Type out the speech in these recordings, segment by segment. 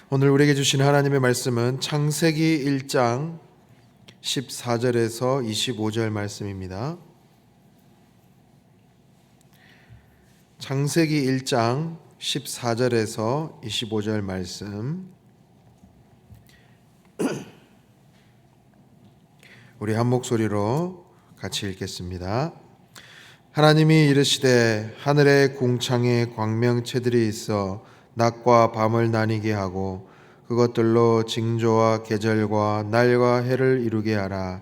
오늘 우리에게 주신 하나님의 말씀은 창세기 1장 14절에서 25절 말씀입니다. 창세기 1장 14절에서 25절 말씀, 우리 한 목소리로 같이 읽겠습니다. 하나님이 이르시되 하늘의 궁창에 광명체들이 있어 낮과 밤을 나뉘게 하고 그것들로 징조와 계절과 날과 해를 이루게 하라.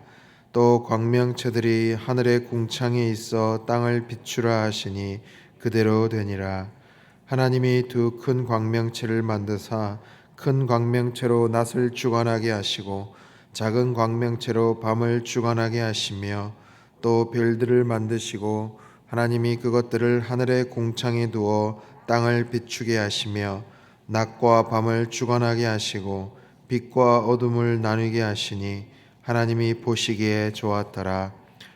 또 광명체들이 하늘의 궁창에 있어 땅을 비추라 하시니 그대로 되니라. 하나님이 두 큰 광명체를 만드사 큰 광명체로 낮을 주관하게 하시고 작은 광명체로 밤을 주관하게 하시며 또 별들을 만드시고 하나님이 그것들을 하늘의 궁창에 두어 땅을 비추게 하시며 낮과 밤을 주관하게 하시고 빛과 어둠을 나누게 하시니 하나님이 보시기에 좋았더라.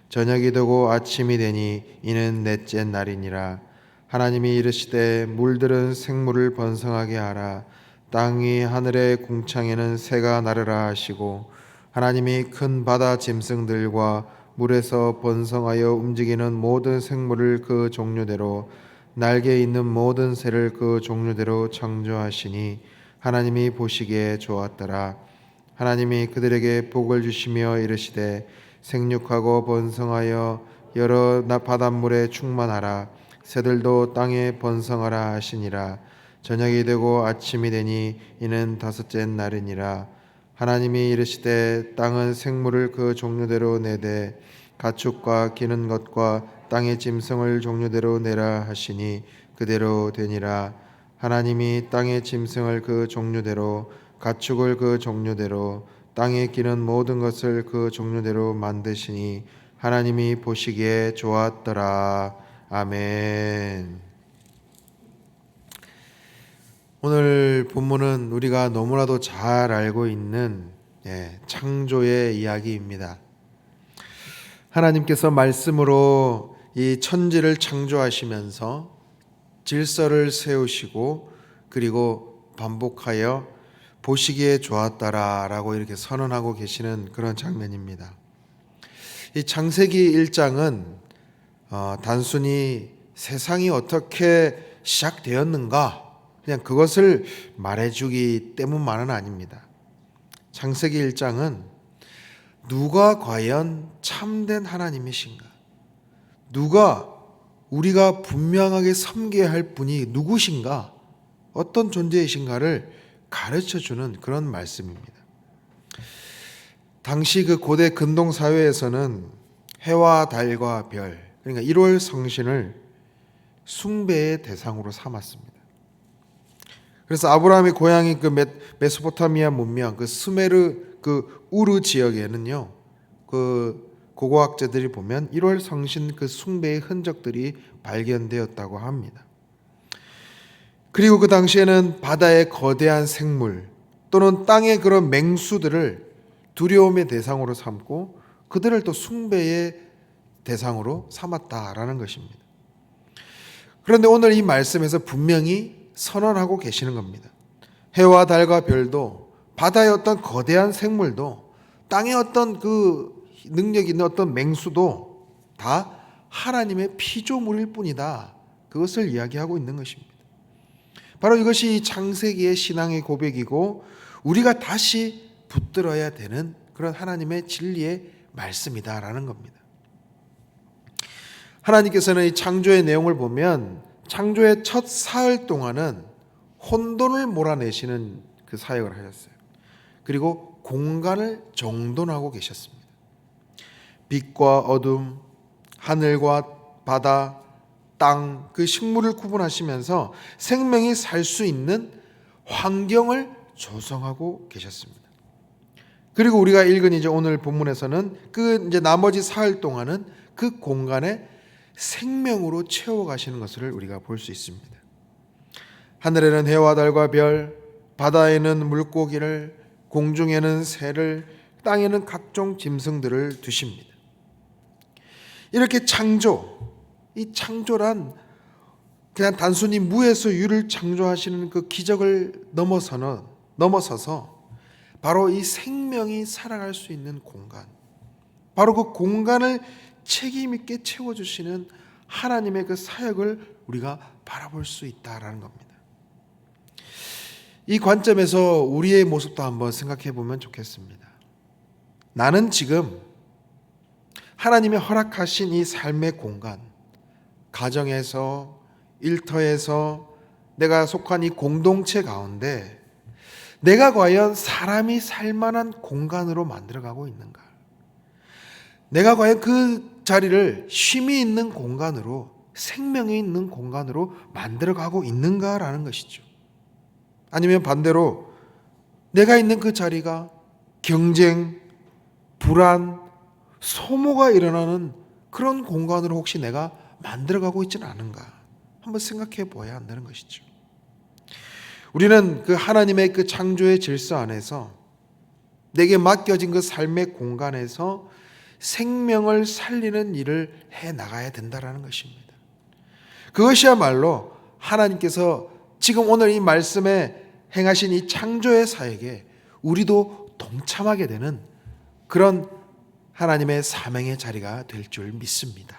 저녁이 되고 아침이 되니 이는 넷째 날이니라. 하나님이 이르시되 물들은 생물을 번성하게 하라. 땅이 하늘의 궁창에는 새가 나르라 하시고 하나님이 큰 바다 짐승들과 물에서 번성하여 움직이는 모든 생물을 그 종류대로 날개 있는 모든 새를 그 종류대로 창조하시니 하나님이 보시기에 좋았더라. 하나님이 그들에게 복을 주시며 이르시되 생육하고 번성하여 여러 바닷물에 충만하라. 새들도 땅에 번성하라 하시니라. 저녁이 되고 아침이 되니 이는 다섯째 날이니라. 하나님이 이르시되 땅은 생물을 그 종류대로 내되 가축과 기는 것과 땅의 짐승을 종류대로 내라 하시니 그대로 되니라. 하나님이 땅의 짐승을 그 종류대로 가축을 그 종류대로 땅에 기는 모든 것을 그 종류대로 만드시니 하나님이 보시기에 좋았더라. 아멘. 오늘 본문은 우리가 너무나도 잘 알고 있는 창조의 이야기입니다. 하나님께서 말씀으로 이 천지를 창조하시면서 질서를 세우시고 그리고 반복하여 보시기에 좋았다라고 이렇게 선언하고 계시는 그런 장면입니다. 이 창세기 1장은 단순히 세상이 어떻게 시작되었는가 그냥 그것을 말해주기 때문만은 아닙니다. 창세기 1장은 누가 과연 참된 하나님이신가, 누가 우리가 분명하게 섬겨야 할 분이 누구신가, 어떤 존재이신가를 가르쳐주는 그런 말씀입니다. 당시 그 고대 근동 사회에서는 해와 달과 별, 그러니까 1월 성신을 숭배의 대상으로 삼았습니다. 그래서 아브라함의 고향인 그 메소포타미아 문명, 그 수메르 그 우르 지역에는요, 그 고고학자들이 보면 1월 성신 그 숭배의 흔적들이 발견되었다고 합니다. 그리고 그 당시에는 바다의 거대한 생물 또는 땅의 그런 맹수들을 두려움의 대상으로 삼고 그들을 또 숭배의 대상으로 삼았다라는 것입니다. 그런데 오늘 이 말씀에서 분명히 선언하고 계시는 겁니다. 해와 달과 별도, 바다의 어떤 거대한 생물도, 땅의 어떤 그 능력 있는 어떤 맹수도 다 하나님의 피조물일 뿐이다. 그것을 이야기하고 있는 것입니다. 바로 이것이 창세기의 신앙의 고백이고 우리가 다시 붙들어야 되는 그런 하나님의 진리의 말씀이다라는 겁니다. 하나님께서는 이 창조의 내용을 보면 창조의 첫 사흘 동안은 혼돈을 몰아내시는 그 사역을 하셨어요. 그리고 공간을 정돈하고 계셨습니다. 빛과 어둠, 하늘과 바다, 땅, 그 식물을 구분하시면서 생명이 살 수 있는 환경을 조성하고 계셨습니다. 그리고 우리가 읽은 이제 오늘 본문에서는 그 이제 나머지 사흘 동안은 그 공간에 생명으로 채워가시는 것을 우리가 볼 수 있습니다. 하늘에는 해와 달과 별, 바다에는 물고기를, 공중에는 새를, 땅에는 각종 짐승들을 두십니다. 이렇게 이 창조란 그냥 단순히 무에서 유를 창조하시는 그 기적을 넘어서는 넘어서서 바로 이 생명이 살아갈 수 있는 공간, 바로 그 공간을 책임 있게 채워주시는 하나님의 그 사역을 우리가 바라볼 수 있다라는 겁니다. 이 관점에서 우리의 모습도 한번 생각해 보면 좋겠습니다. 나는 지금 하나님이 허락하신 이 삶의 공간, 가정에서, 일터에서, 내가 속한 이 공동체 가운데 내가 과연 사람이 살만한 공간으로 만들어가고 있는가? 내가 과연 그 자리를 쉼이 있는 공간으로, 생명이 있는 공간으로 만들어가고 있는가라는 것이죠. 아니면 반대로 내가 있는 그 자리가 경쟁, 불안, 소모가 일어나는 그런 공간으로 혹시 내가 만들어가고 있지는 않은가? 한번 생각해 보아야 한다는 것이죠. 우리는 그 하나님의 그 창조의 질서 안에서 내게 맡겨진 그 삶의 공간에서 생명을 살리는 일을 해 나가야 된다는 것입니다. 그것이야말로 하나님께서 지금 오늘 이 말씀에 행하신 이 창조의 사역에 우리도 동참하게 되는 그런 하나님의 사명의 자리가 될 줄 믿습니다.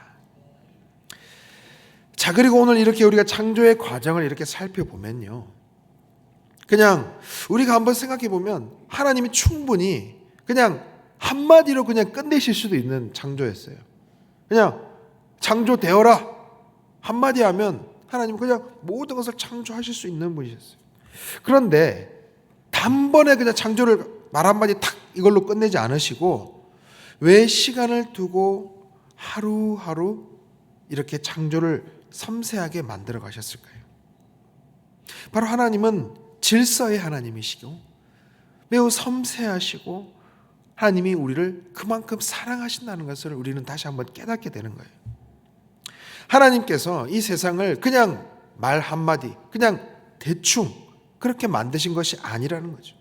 자, 그리고 오늘 이렇게 우리가 창조의 과정을 이렇게 살펴보면요, 그냥 우리가 한번 생각해 보면 하나님이 충분히 그냥 한마디로 그냥 끝내실 수도 있는 창조였어요. 그냥 창조되어라 한마디 하면 하나님은 그냥 모든 것을 창조하실 수 있는 분이셨어요. 그런데 단번에 그냥 창조를 말 한마디 탁 이걸로 끝내지 않으시고 왜 시간을 두고 하루하루 이렇게 창조를 섬세하게 만들어 가셨을까요? 바로 하나님은 질서의 하나님이시고 매우 섬세하시고 하나님이 우리를 그만큼 사랑하신다는 것을 우리는 다시 한번 깨닫게 되는 거예요. 하나님께서 이 세상을 그냥 말 한마디, 그냥 대충 그렇게 만드신 것이 아니라는 거죠.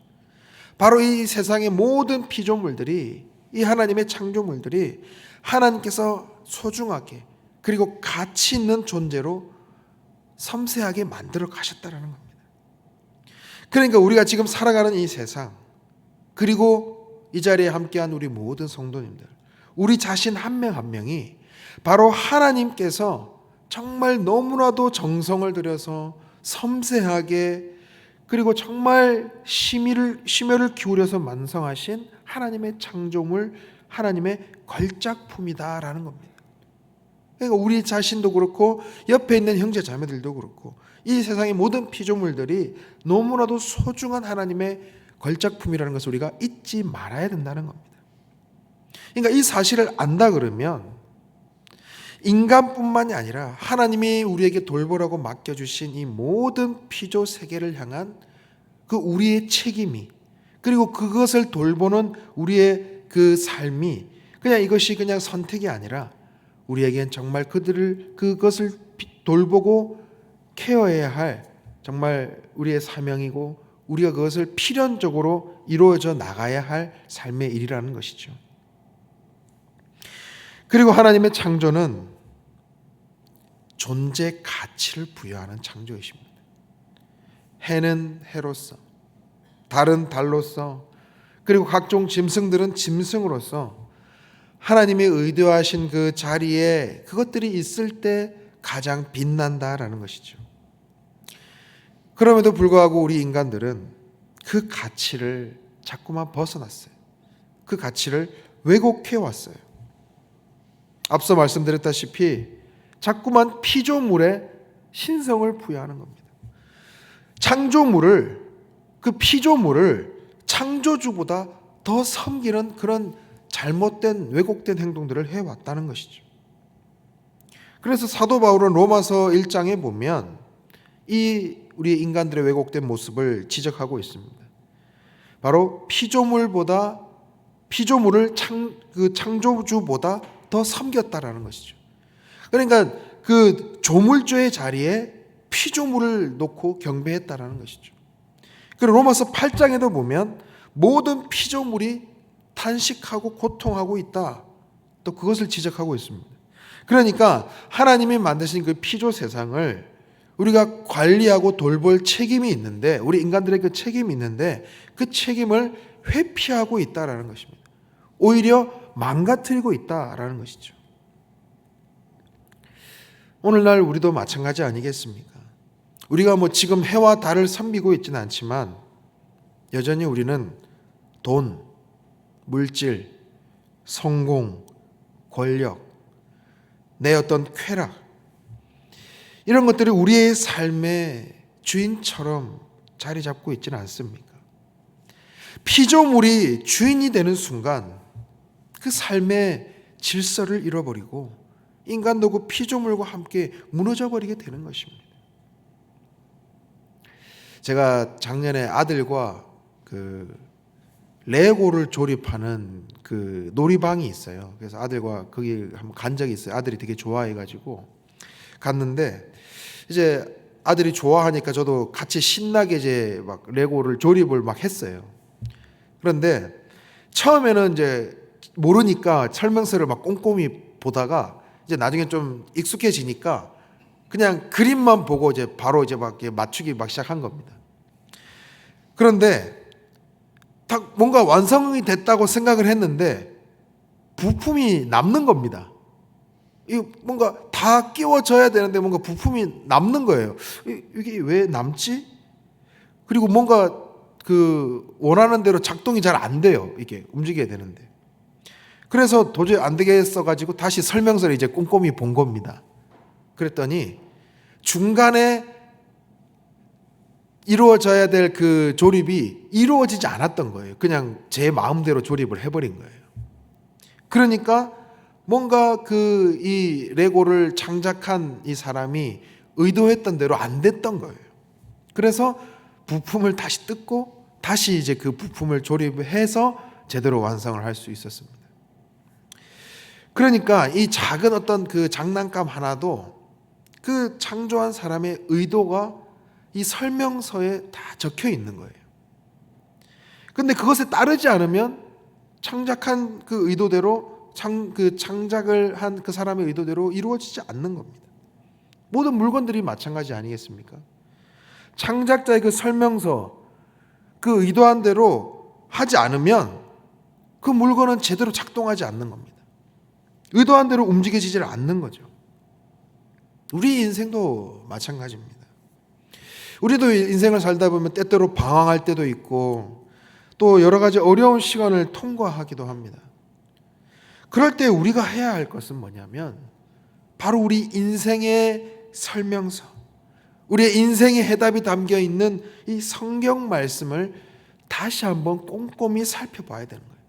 바로 이 세상의 모든 피조물들이, 이 하나님의 창조물들이 하나님께서 소중하게 그리고 가치 있는 존재로 섬세하게 만들어 가셨다는 겁니다. 그러니까 우리가 지금 살아가는 이 세상, 그리고 이 자리에 함께한 우리 모든 성도님들, 우리 자신 한 명 한 명이 바로 하나님께서 정말 너무나도 정성을 들여서 섬세하게 그리고 정말 심혈을 기울여서 완성하신 하나님의 창조물, 하나님의 걸작품이다라는 겁니다. 그러니까 우리 자신도 그렇고 옆에 있는 형제 자매들도 그렇고 이 세상의 모든 피조물들이 너무나도 소중한 하나님의 걸작품이라는 것을 우리가 잊지 말아야 된다는 겁니다. 그러니까 이 사실을 안다 그러면 인간뿐만이 아니라 하나님이 우리에게 돌보라고 맡겨주신 이 모든 피조 세계를 향한 그 우리의 책임이, 그리고 그것을 돌보는 우리의 그 삶이 그냥 이것이 그냥 선택이 아니라 우리에겐 정말 그것을 돌보고 케어해야 할 정말 우리의 사명이고 우리가 그것을 필연적으로 이루어져 나가야 할 삶의 일이라는 것이죠. 그리고 하나님의 창조는 존재 가치를 부여하는 창조이십니다. 해는 해로서, 달은 달로서, 그리고 각종 짐승들은 짐승으로서 하나님이 의도하신 그 자리에 그것들이 있을 때 가장 빛난다라는 것이죠. 그럼에도 불구하고 우리 인간들은 그 가치를 자꾸만 벗어났어요. 그 가치를 왜곡해 왔어요. 앞서 말씀드렸다시피 자꾸만 피조물에 신성을 부여하는 겁니다. 그 피조물을 창조주보다 더 섬기는 그런 잘못된 왜곡된 행동들을 해왔다는 것이죠. 그래서 사도 바울은 로마서 1장에 보면 우리 인간들의 왜곡된 모습을 지적하고 있습니다. 바로 피조물을 창조주보다 더 섬겼다라는 것이죠. 그러니까 그 조물주의 자리에 피조물을 놓고 경배했다라는 것이죠. 그리고 로마서 8장에도 보면 모든 피조물이 탄식하고 고통하고 있다, 또 그것을 지적하고 있습니다. 그러니까 하나님이 만드신 그 피조 세상을 우리가 관리하고 돌볼 책임이 있는데, 우리 인간들의 그 책임이 있는데 그 책임을 회피하고 있다라는 것입니다. 오히려 망가뜨리고 있다라는 것이죠. 오늘날 우리도 마찬가지 아니겠습니까? 우리가 지금 해와 달을 섬기고 있지는 않지만 여전히 우리는 돈, 물질, 성공, 권력, 내 어떤 쾌락, 이런 것들이 우리의 삶의 주인처럼 자리 잡고 있지는 않습니까? 피조물이 주인이 되는 순간 그 삶의 질서를 잃어버리고 인간도 그 피조물과 함께 무너져 버리게 되는 것입니다. 제가 작년에 아들과 그 레고를 조립하는 그 놀이방이 있어요. 그래서 아들과 거기 한번 간 적이 있어요. 아들이 되게 좋아해가지고 갔는데, 이제 아들이 좋아하니까 저도 같이 신나게 이제 막 레고를 조립을 막 했어요. 그런데 처음에는 이제 모르니까 설명서를 막 꼼꼼히 보다가 이제 나중에 좀 익숙해지니까 그냥 그림만 보고 이제 바로 이제 막 맞추기 막 시작한 겁니다. 그런데 딱 뭔가 완성이 됐다고 생각을 했는데 부품이 남는 겁니다. 이 뭔가 다 끼워져야 되는데 뭔가 부품이 남는 거예요. 이게 왜 남지? 그리고 뭔가 그 원하는 대로 작동이 잘 안 돼요. 이게 움직여야 되는데. 그래서 도저히 안 되겠어 가지고 다시 설명서를 이제 꼼꼼히 본 겁니다. 그랬더니 중간에 이루어져야 될 그 조립이 이루어지지 않았던 거예요. 그냥 제 마음대로 조립을 해버린 거예요. 그러니까 뭔가 그 이 레고를 창작한 이 사람이 의도했던 대로 안 됐던 거예요. 그래서 부품을 다시 뜯고 다시 이제 그 부품을 조립해서 제대로 완성을 할 수 있었습니다. 그러니까 이 작은 어떤 그 장난감 하나도 그 창조한 사람의 의도가 이 설명서에 다 적혀 있는 거예요. 근데 그것에 따르지 않으면 창작한 그 의도대로 그 창작을 한 그 사람의 의도대로 이루어지지 않는 겁니다. 모든 물건들이 마찬가지 아니겠습니까? 창작자의 그 설명서, 그 의도한 대로 하지 않으면 그 물건은 제대로 작동하지 않는 겁니다. 의도한 대로 움직여지질 않는 거죠. 우리 인생도 마찬가지입니다. 우리도 인생을 살다 보면 때때로 방황할 때도 있고 또 여러 가지 어려운 시간을 통과하기도 합니다. 그럴 때 우리가 해야 할 것은 뭐냐면 바로 우리 인생의 설명서, 우리의 인생의 해답이 담겨 있는 이 성경 말씀을 다시 한번 꼼꼼히 살펴봐야 되는 거예요.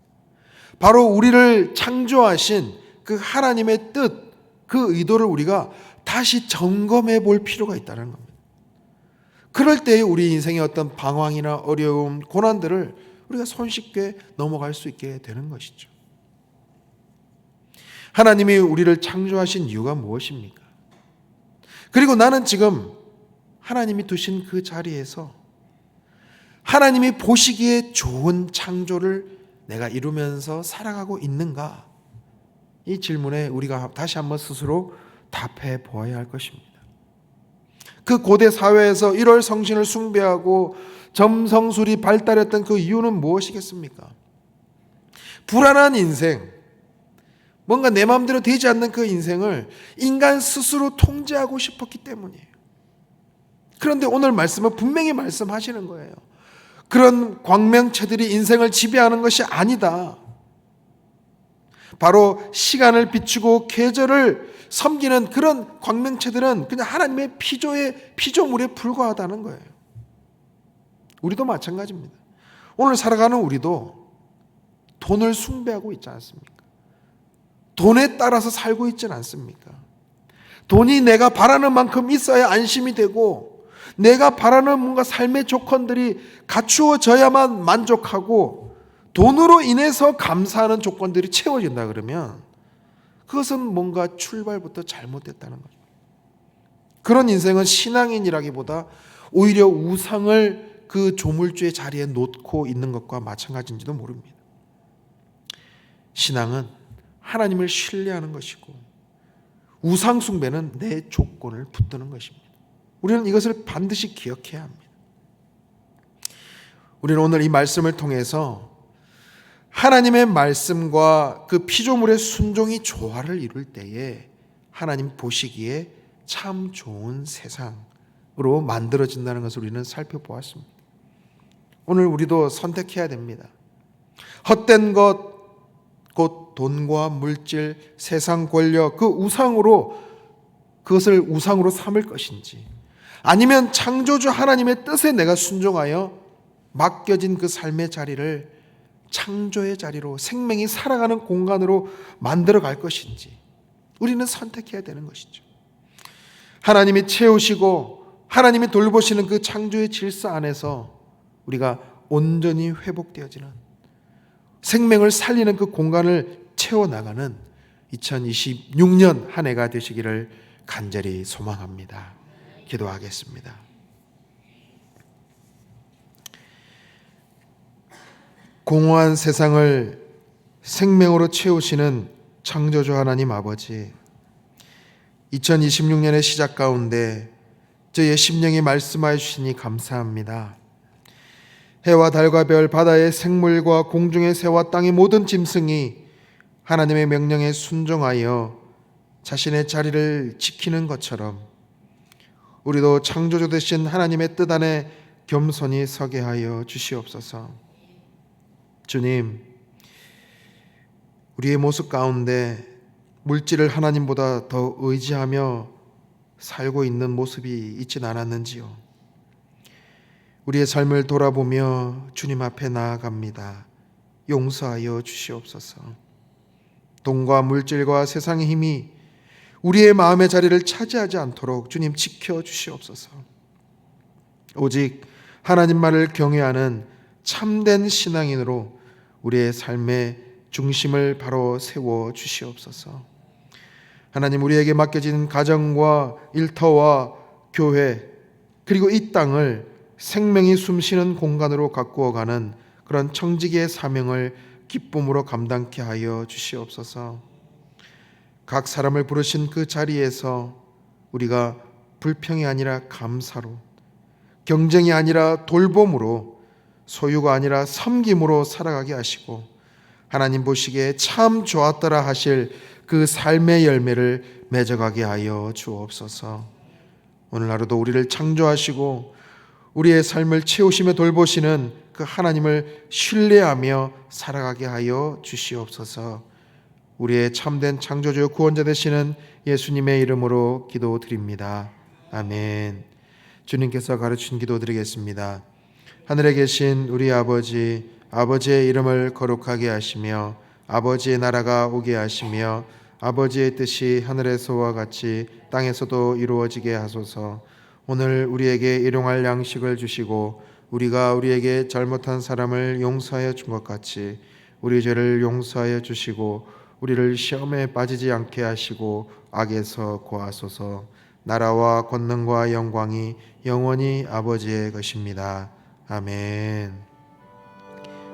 바로 우리를 창조하신 그 하나님의 뜻, 그 의도를 우리가 다시 점검해 볼 필요가 있다는 겁니다. 그럴 때 우리 인생의 어떤 방황이나 어려움, 고난들을 우리가 손쉽게 넘어갈 수 있게 되는 것이죠. 하나님이 우리를 창조하신 이유가 무엇입니까? 그리고 나는 지금 하나님이 두신 그 자리에서 하나님이 보시기에 좋은 창조를 내가 이루면서 살아가고 있는가? 이 질문에 우리가 다시 한번 스스로 답해 보아야 할 것입니다. 그 고대 사회에서 1월 성신을 숭배하고 점성술이 발달했던 그 이유는 무엇이겠습니까? 불안한 인생, 뭔가 내 마음대로 되지 않는 그 인생을 인간 스스로 통제하고 싶었기 때문이에요. 그런데 오늘 말씀은 분명히 말씀하시는 거예요. 그런 광명체들이 인생을 지배하는 것이 아니다. 바로 시간을 비추고 계절을 섬기는 그런 광명체들은 그냥 하나님의 피조물에 불과하다는 거예요. 우리도 마찬가지입니다. 오늘 살아가는 우리도 돈을 숭배하고 있지 않습니까? 돈에 따라서 살고 있지는 않습니까? 돈이 내가 바라는 만큼 있어야 안심이 되고 내가 바라는 뭔가 삶의 조건들이 갖추어져야만 만족하고 돈으로 인해서 감사하는 조건들이 채워진다 그러면 그것은 뭔가 출발부터 잘못됐다는 거죠. 그런 인생은 신앙인이라기보다 오히려 우상을 그 조물주의 자리에 놓고 있는 것과 마찬가지인지도 모릅니다. 신앙은 하나님을 신뢰하는 것이고 우상 숭배는 내 조건을 붙드는 것입니다. 우리는 이것을 반드시 기억해야 합니다. 우리는 오늘 이 말씀을 통해서 하나님의 말씀과 그 피조물의 순종이 조화를 이룰 때에 하나님 보시기에 참 좋은 세상으로 만들어진다는 것을 우리는 살펴보았습니다. 오늘 우리도 선택해야 됩니다. 헛된 것, 곧 돈과 물질, 세상 권력, 그 우상으로 그것을 우상으로 삼을 것인지, 아니면 창조주 하나님의 뜻에 내가 순종하여 맡겨진 그 삶의 자리를 창조의 자리로, 생명이 살아가는 공간으로 만들어 갈 것인지 우리는 선택해야 되는 것이죠. 하나님이 채우시고 하나님이 돌보시는 그 창조의 질서 안에서 우리가 온전히 회복되어지는, 생명을 살리는 그 공간을 채워나가는 2026년 한 해가 되시기를 간절히 소망합니다. 기도하겠습니다. 공허한 세상을 생명으로 채우시는 창조주 하나님 아버지, 2026년의 시작 가운데 저희의 심령에 말씀하여 주시니 감사합니다. 해와 달과 별, 바다의 생물과 공중의 새와 땅의 모든 짐승이 하나님의 명령에 순종하여 자신의 자리를 지키는 것처럼 우리도 창조주 되신 하나님의 뜻 안에 겸손히 서게 하여 주시옵소서. 주님, 우리의 모습 가운데 물질을 하나님보다 더 의지하며 살고 있는 모습이 있진 않았는지요. 우리의 삶을 돌아보며 주님 앞에 나아갑니다. 용서하여 주시옵소서. 돈과 물질과 세상의 힘이 우리의 마음의 자리를 차지하지 않도록 주님 지켜 주시옵소서. 오직 하나님만을 경외하는 참된 신앙인으로 우리의 삶의 중심을 바로 세워 주시옵소서. 하나님, 우리에게 맡겨진 가정과 일터와 교회, 그리고 이 땅을 생명이 숨쉬는 공간으로 가꾸어가는 그런 청지기의 사명을 기쁨으로 감당케 하여 주시옵소서. 각 사람을 부르신 그 자리에서 우리가 불평이 아니라 감사로, 경쟁이 아니라 돌봄으로, 소유가 아니라 섬김으로 살아가게 하시고 하나님 보시기에 참 좋았더라 하실 그 삶의 열매를 맺어가게 하여 주옵소서. 오늘 하루도 우리를 창조하시고 우리의 삶을 채우시며 돌보시는 그 하나님을 신뢰하며 살아가게 하여 주시옵소서. 우리의 참된 창조주 구원자 되시는 예수님의 이름으로 기도드립니다. 아멘. 주님께서 가르친 기도 드리겠습니다. 하늘에 계신 우리 아버지, 아버지의 이름을 거룩하게 하시며 아버지의 나라가 오게 하시며 아버지의 뜻이 하늘에서와 같이 땅에서도 이루어지게 하소서. 오늘 우리에게 일용할 양식을 주시고 우리가 우리에게 잘못한 사람을 용서하여 준 것 같이 우리 죄를 용서하여 주시고 우리를 시험에 빠지지 않게 하시고 악에서 구하소서. 나라와 권능과 영광이 영원히 아버지의 것입니다. 아멘.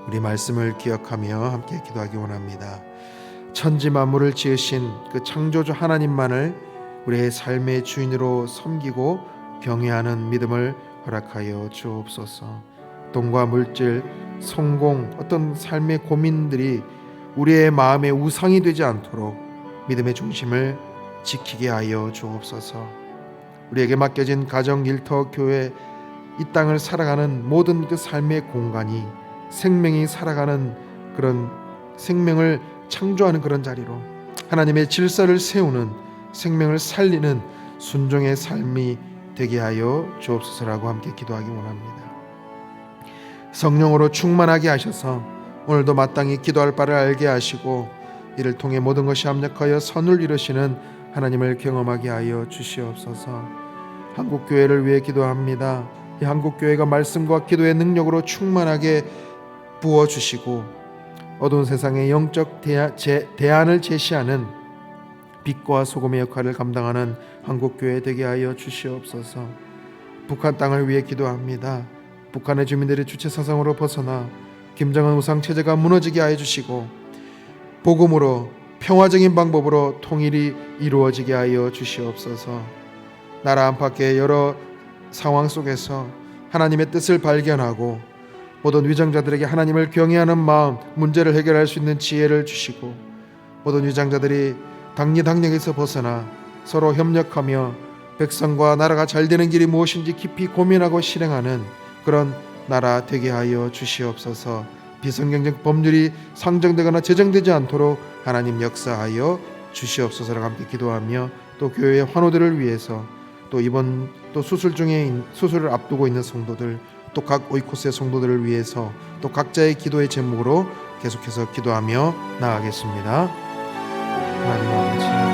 우리 말씀을 기억하며 함께 기도하기 원합니다. 천지 만물을 지으신 그 창조주 하나님만을 우리의 삶의 주인으로 섬기고 경외하는 믿음을 허락하여 주옵소서. 돈과 물질, 성공, 어떤 삶의 고민들이 우리의 마음의 우상이 되지 않도록 믿음의 중심을 지키게 하여 주옵소서. 우리에게 맡겨진 가정, 일터, 교회, 이 땅을 살아가는 모든 그 삶의 공간이 생명이 살아가는 그런 생명을 창조하는 그런 자리로 하나님의 질서를 세우는, 생명을 살리는 순종의 삶이 되게 하여 주옵소서라고 함께 기도하기 원합니다. 성령으로 충만하게 하셔서 오늘도 마땅히 기도할 바를 알게 하시고 이를 통해 모든 것이 합력하여 선을 이루시는 하나님을 경험하게 하여 주시옵소서. 한국교회를 위해 기도합니다. 이 한국교회가 말씀과 기도의 능력으로 충만하게 부어주시고 어두운 세상의 영적 대안을 제시하는 빛과 소금의 역할을 감당하는 한국교회 되게 하여 주시옵소서. 북한 땅을 위해 기도합니다. 북한의 주민들이 주체사상으로 벗어나 김정은 우상체제가 무너지게 하여 주시고 복음으로 평화적인 방법으로 통일이 이루어지게 하여 주시옵소서. 나라 안팎의 여러 상황 속에서 하나님의 뜻을 발견하고 모든 위장자들에게 하나님을 경외하는 마음, 문제를 해결할 수 있는 지혜를 주시고 모든 위장자들이 당리당력에서 벗어나 서로 협력하며 백성과 나라가 잘 되는 길이 무엇인지 깊이 고민하고 실행하는 그런 나라 되게 하여 주시옵소서. 비성경적 법률이 상정되거나 제정되지 않도록 하나님 역사하여 주시옵소서라고 함께 기도하며 또 교회의 환우들을 위해서 또 이번 또 수술을 앞두고 있는 성도들 또 각 오이코스의 성도들을 위해서 또 각자의 기도의 제목으로 계속해서 기도하며 나아가겠습니다. 하나님 아버지